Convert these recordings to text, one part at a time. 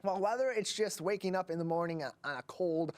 Well, whether it's just waking up in the morning on a cold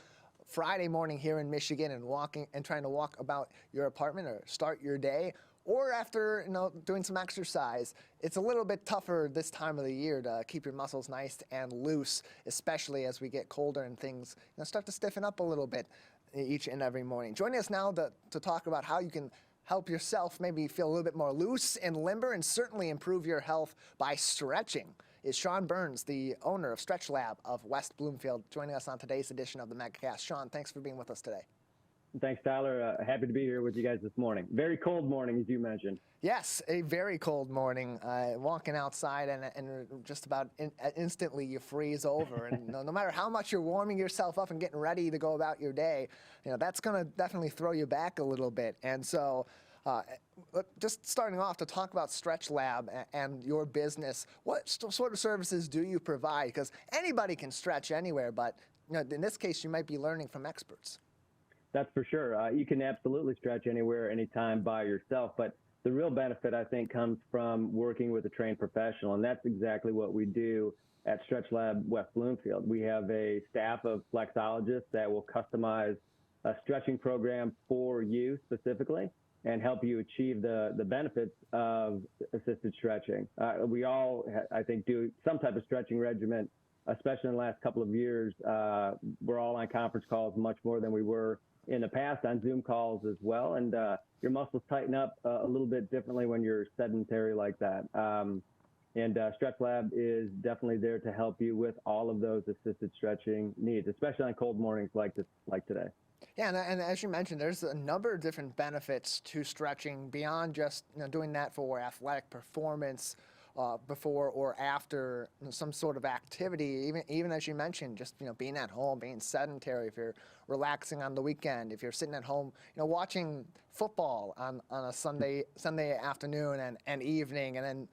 Friday morning here in Michigan and walking and trying to walk about your apartment or start your day, or after doing some exercise, it's a little bit tougher this time of the year to keep your muscles nice and loose, especially as we get colder and things start to stiffen up a little bit each and every morning. Joining us now to talk about how you can help yourself maybe feel a little bit more loose and limber and certainly improve your health by stretching is Shawn Byrnes, the owner of Stretch Lab of West Bloomfield, joining us on today's edition of the Megacast. Shawn, thanks for being with us today. Thanks, Tyler. Happy to be here with you guys this morning. Very cold morning, as you mentioned. Yes, a very cold morning. Walking outside and just about instantly you freeze over. And no matter how much you're warming yourself up and getting ready to go about your day, that's going to definitely throw you back a little bit. And so just starting off to talk about Stretch Lab and your business, what sort of services do you provide? Because anybody can stretch anywhere, but in this case, you might be learning from experts. That's for sure. You can absolutely stretch anywhere, anytime by yourself, but the real benefit, I think, comes from working with a trained professional, and that's exactly what we do at Stretch Lab West Bloomfield. We have a staff of flexologists that will customize a stretching program for you specifically and help you achieve the benefits of assisted stretching. We all, I think, do some type of stretching regimen, especially in the last couple of years. We're all on conference calls much more than we were in the past, on Zoom calls as well. And your muscles tighten up a little bit differently when you're sedentary like that. And Stretch Lab is definitely there to help you with all of those assisted stretching needs, especially on cold mornings like today. Yeah, and as you mentioned, there's a number of different benefits to stretching beyond just doing that for athletic performance before or after some sort of activity. Even as you mentioned, just being at home, being sedentary. If you're relaxing on the weekend, if you're sitting at home, watching football on a Sunday afternoon and evening, and then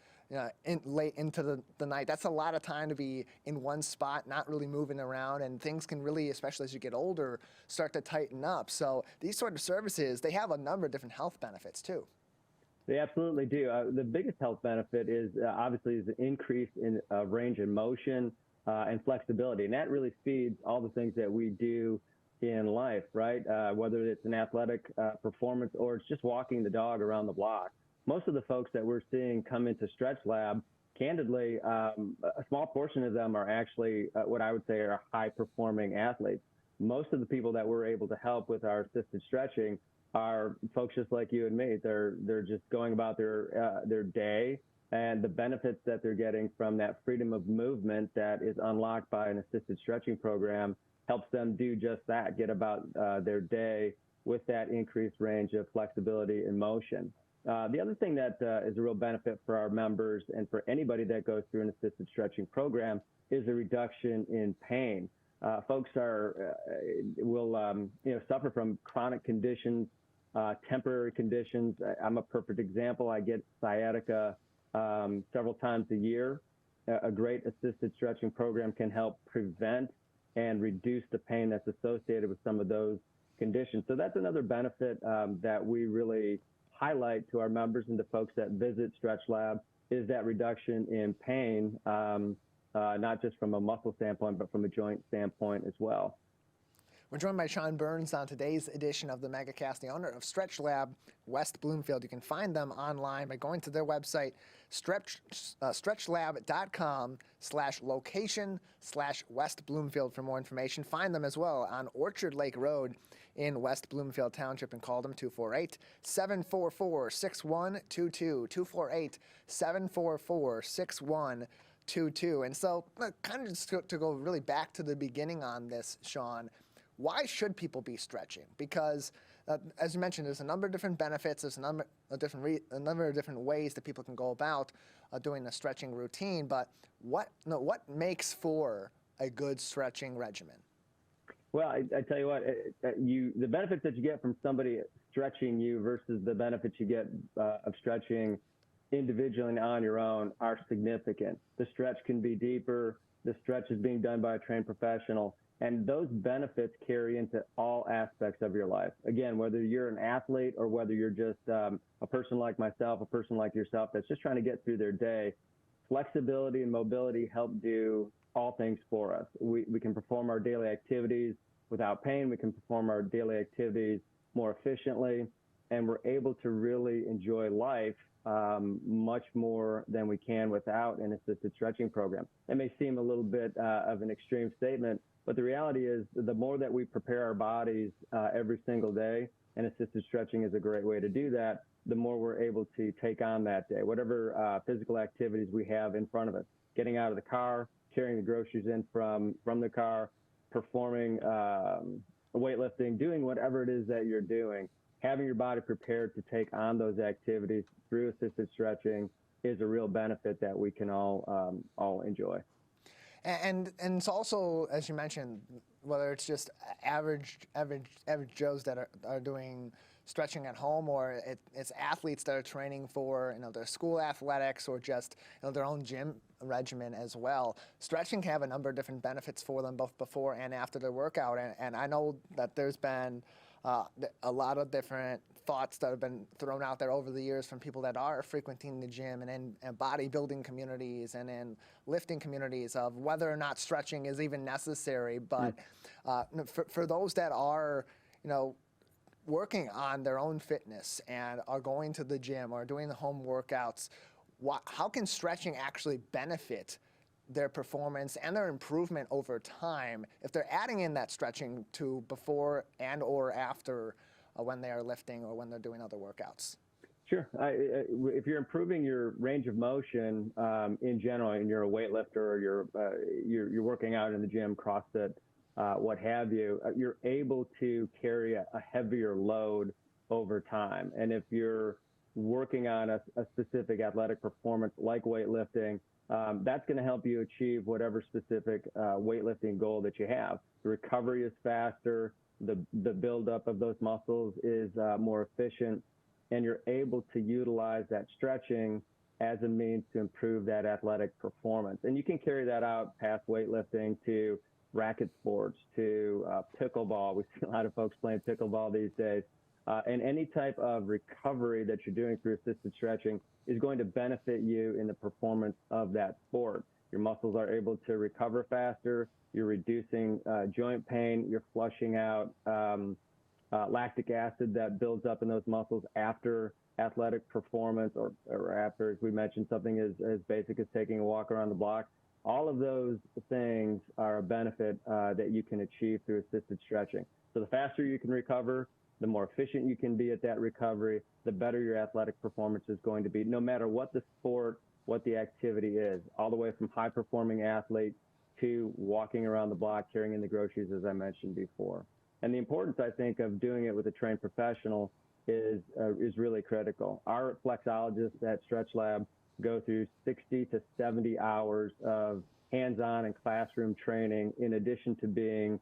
late into the night. That's a lot of time to be in one spot, not really moving around, and things can really, especially as you get older, start to tighten up. So these sort of services, they have a number of different health benefits too. They absolutely do. The biggest health benefit is obviously the increase in range of motion and flexibility, and that really feeds all the things that we do in life, right? Whether it's an athletic performance or it's just walking the dog around the block. Most of the folks that we're seeing come into Stretch Lab, candidly, a small portion of them are actually what I would say are high-performing athletes. Most of the people that we're able to help with our assisted stretching are folks just like you and me. They're just going about their day, and the benefits that they're getting from that freedom of movement that is unlocked by an assisted stretching program helps them do just that, get about their day with that increased range of flexibility and motion. The other thing that is a real benefit for our members and for anybody that goes through an assisted stretching program is a reduction in pain. Folks will suffer from chronic conditions, temporary conditions. I'm a perfect example. I get sciatica several times a year. A great assisted stretching program can help prevent and reduce the pain that's associated with some of those conditions. So that's another benefit that we really highlight to our members and to folks that visit Stretch Lab, is that reduction in pain, not just from a muscle standpoint, but from a joint standpoint as well. We're joined by Shawn Byrnes on today's edition of the Megacast, the owner of Stretch Lab West Bloomfield. You can find them online by going to their website, stretchlab.com/location/West Bloomfield for more information. Find them as well on Orchard Lake Road in West Bloomfield Township, and call them 248-744-6122, 248-744-6122. And so kind of just to go really back to the beginning on this, Shawn, why should people be stretching? Because, as you mentioned, there's a number of different benefits. There's a number of different ways that people can go about doing a stretching routine. But what makes for a good stretching regimen? Well, I tell you what, the benefits that you get from somebody stretching you versus the benefits you get of stretching individually and on your own are significant. The stretch can be deeper. The stretch is being done by a trained professional. And those benefits carry into all aspects of your life. Again, whether you're an athlete or whether you're just a person like myself, a person like yourself that's just trying to get through their day, flexibility and mobility help do all things for us. We can perform our daily activities without pain. We can perform our daily activities more efficiently, and we're able to really enjoy life much more than we can without an assisted stretching program. It may seem a little bit of an extreme statement, but the reality is the more that we prepare our bodies every single day, and assisted stretching is a great way to do that, the more we're able to take on that day, whatever physical activities we have in front of us. Getting out of the car, carrying the groceries in from the car, performing weightlifting, doing whatever it is that you're doing. Having your body prepared to take on those activities through assisted stretching is a real benefit that we can all enjoy. And it's also, as you mentioned, whether it's just average Joes that are doing stretching at home, or it's athletes that are training for their school athletics, or just their own gym regimen as well. Stretching can have a number of different benefits for them both before and after their workout. And I know that there's been a lot of different thoughts that have been thrown out there over the years from people that are frequenting the gym and in bodybuilding communities and in lifting communities of whether or not stretching is even necessary. But for those that are, working on their own fitness and are going to the gym or doing the home workouts, how can stretching actually benefit their performance and their improvement over time if they're adding in that stretching to before and or after when they are lifting or when they're doing other workouts? Sure. If you're improving your range of motion in general, and you're a weightlifter or you're working out in the gym, CrossFit, what have you, you're able to carry a heavier load over time. And if you're working on a specific athletic performance like weightlifting, that's going to help you achieve whatever specific weightlifting goal that you have. The recovery is faster, the buildup of those muscles is more efficient, and you're able to utilize that stretching as a means to improve that athletic performance. And you can carry that out past weightlifting to racket sports, to pickleball. We see a lot of folks playing pickleball these days. And any type of recovery that you're doing through assisted stretching is going to benefit you in the performance of that sport. Your muscles are able to recover faster. You're reducing joint pain. You're flushing out lactic acid that builds up in those muscles after athletic performance, or after, as we mentioned, something as basic as taking a walk around the block. All of those things are a benefit that you can achieve through assisted stretching. So the faster you can recover, the more efficient you can be at that recovery, the better your athletic performance is going to be, no matter what the sport, what the activity is, all the way from high-performing athlete to walking around the block, carrying in the groceries, as I mentioned before. And the importance, I think, of doing it with a trained professional is really critical. Our flexologists at Stretch Lab go through 60 to 70 hours of hands-on and classroom training, in addition to being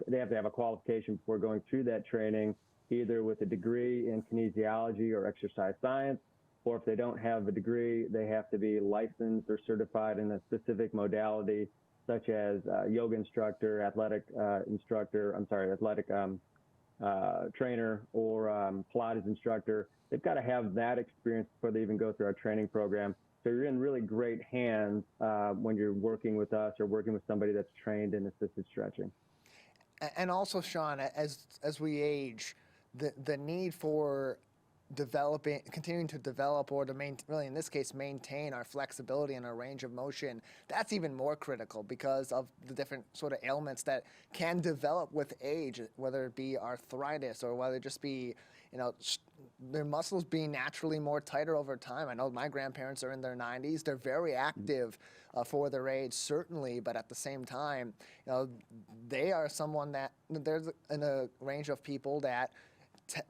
they have to have a qualification before going through that training, either with a degree in kinesiology or exercise science, or if they don't have a degree, they have to be licensed or certified in a specific modality, such as yoga instructor, athletic trainer, or Pilates instructor. They've got to have that experience before they even go through our training program. So you're in really great hands when you're working with us or working with somebody that's trained in assisted stretching. And also, Shawn, as we age, the need for continuing to develop, or to really in this case maintain our flexibility and our range of motion, that's even more critical because of the different sort of ailments that can develop with age, whether it be arthritis or whether it just be their muscles being naturally more tighter over time. I know my grandparents are in their 90s. They're very active for their age, certainly, but at the same time, they are someone that there's in a range of people that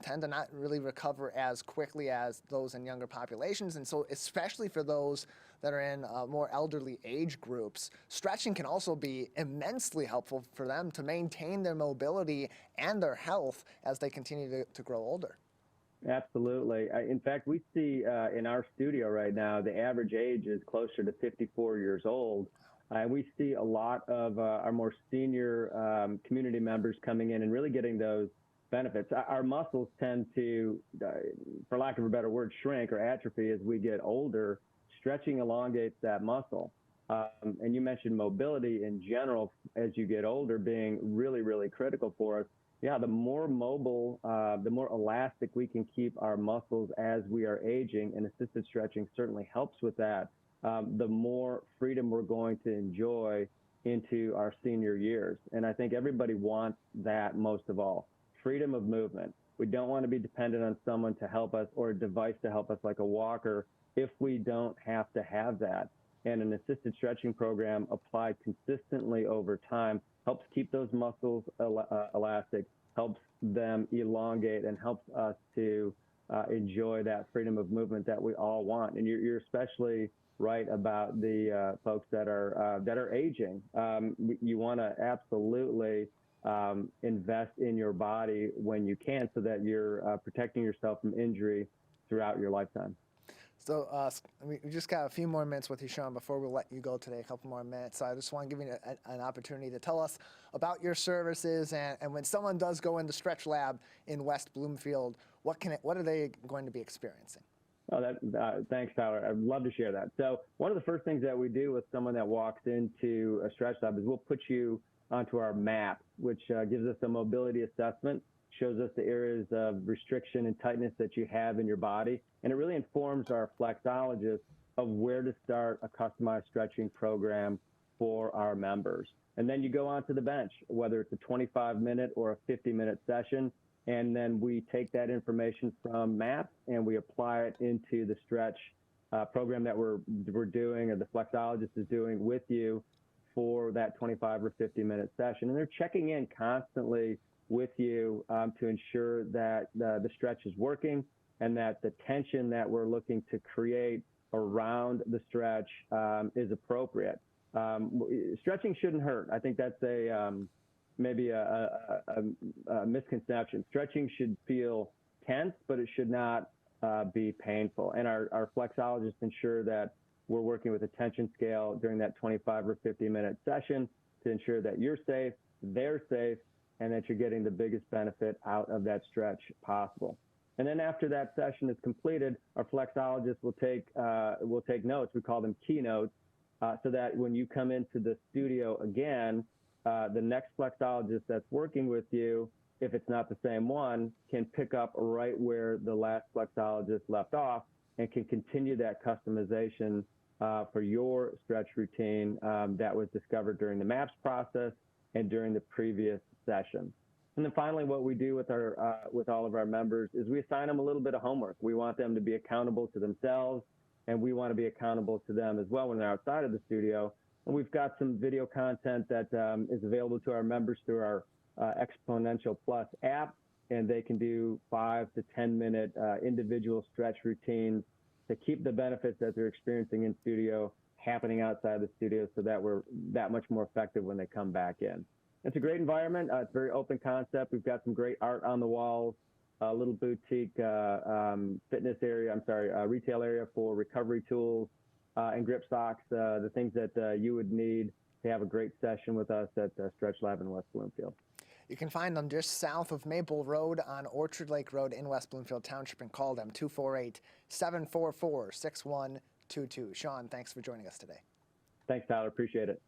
tend to not really recover as quickly as those in younger populations. And so especially for those that are in more elderly age groups, stretching can also be immensely helpful for them to maintain their mobility and their health as they continue to grow older. Absolutely. In fact, we see in our studio right now, the average age is closer to 54 years old. And we see a lot of our more senior community members coming in and really getting those benefits. Our muscles tend to, for lack of a better word, shrink or atrophy as we get older. Stretching elongates that muscle. And you mentioned mobility in general as you get older being really, really critical for us. Yeah, the more mobile, the more elastic we can keep our muscles as we are aging, and assisted stretching certainly helps with that, the more freedom we're going to enjoy into our senior years. And I think everybody wants that most of all, freedom of movement. We don't want to be dependent on someone to help us or a device to help us like a walker if we don't have to have that. And an assisted stretching program applied consistently over time helps keep those muscles elastic, helps them elongate, and helps us to enjoy that freedom of movement that we all want. And you're especially right about the folks that are aging. You want to absolutely invest in your body when you can, so that you're protecting yourself from injury throughout your lifetime. So we just got a few more minutes with you, Shawn, before we let you go today, a couple more minutes. So I just want to give you an opportunity to tell us about your services, and when someone does go in the Stretch Lab in West Bloomfield, what are they going to be experiencing? Oh, thanks, Tyler. I'd love to share that. So one of the first things that we do with someone that walks into a Stretch Lab is we'll put you onto our map, which gives us a mobility assessment, shows us the areas of restriction and tightness that you have in your body, and it really informs our flexologists of where to start a customized stretching program for our members. And then you go onto the bench, whether it's a 25-minute or a 50-minute session, and then we take that information from MAP and we apply it into the stretch program that we're doing, or the flexologist is doing with you for that 25 or 50-minute session. And they're checking in constantly with you to ensure that the stretch is working, and that the tension that we're looking to create around the stretch is appropriate. Stretching shouldn't hurt. I think that's maybe a misconception. Stretching should feel tense, but it should not be painful. And our flexologists ensure that we're working with a tension scale during that 25 or 50-minute session to ensure that you're safe, they're safe, and that you're getting the biggest benefit out of that stretch possible. And then after that session is completed, our flexologist will take notes. We call them keynotes, so that when you come into the studio again, the next flexologist that's working with you, if it's not the same one, can pick up right where the last flexologist left off and can continue that customization for your stretch routine that was discovered during the MAPS process and during the previous session. And then finally, what we do with all of our members is we assign them a little bit of homework. We want them to be accountable to themselves, and we want to be accountable to them as well when they're outside of the studio. And we've got some video content that is available to our members through our Exponential Plus app, and they can do 5 to 10-minute individual stretch routines to keep the benefits that they're experiencing in studio happening outside the studio, so that we're that much more effective when they come back in. It's a great environment. It's a very open concept. We've got some great art on the walls, a little boutique retail area for recovery tools and grip socks, the things that you would need to have a great session with us at Stretch Lab in West Bloomfield. You can find them just south of Maple Road on Orchard Lake Road in West Bloomfield Township, and call them 248-744-6122. Shawn, thanks for joining us today. Thanks, Tyler. Appreciate it.